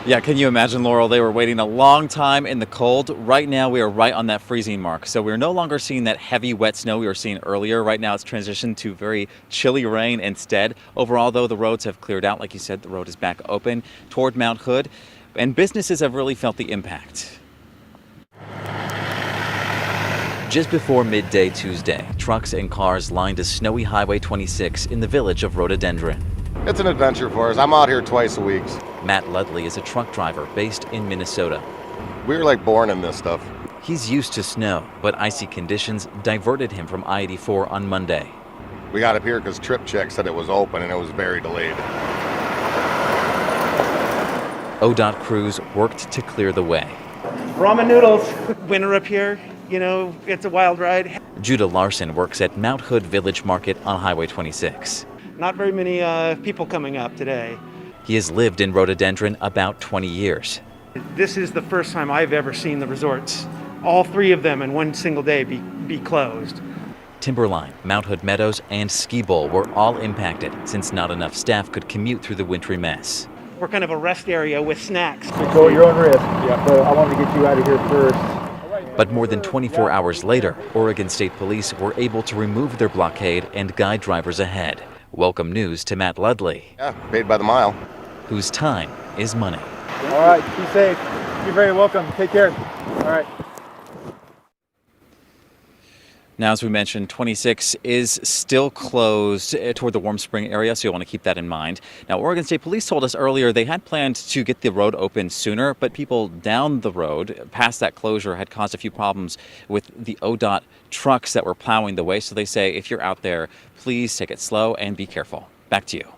Yeah, can you imagine, Laurel? They were waiting a long time in the cold. Right now, we are right on that freezing mark. So we're no longer seeing that heavy, wet snow we were seeing earlier. Right now, it's transitioned to very chilly rain instead. Overall, though, the roads have cleared out. Like you said, the road is back open toward Mount Hood, and businesses have really felt the impact. Just before midday Tuesday, trucks and cars lined a snowy Highway 26 in the village of Rhododendron. It's an adventure for us. I'm out here twice a week. Matt Ludley is a truck driver based in Minnesota. We were like born in this stuff. He's used to snow, but icy conditions diverted him from I-84 on Monday. We got up here because Trip Check said it was open and it was very delayed. ODOT crews worked to clear the way. Ramen noodles. Winter up here, it's a wild ride. Judah Larson works at Mount Hood Village Market on Highway 26. Not very many people coming up today. He has lived in Rhododendron about 20 years. This is the first time I've ever seen the resorts, all three of them in one single day, be closed. Timberline, Mount Hood Meadows, and Ski Bowl were all impacted since not enough staff could commute through the wintry mess. We're kind of a rest area with snacks. Go at your own risk. Yeah. But I wanted to get you out of here first. But more than 24 hours later, Oregon State Police were able to remove their blockade and guide drivers ahead. Welcome news to Matt Ludley. Yeah, paid by the mile. Whose time is money. All right, be safe. You're very welcome. Take care. All right. Now, as we mentioned, 26 is still closed toward the Warm Spring area, so you'll want to keep that in mind. Now, Oregon State Police told us earlier they had planned to get the road open sooner, but people down the road past that closure had caused a few problems with the ODOT trucks that were plowing the way. So they say if you're out there, please take it slow and be careful. Back to you.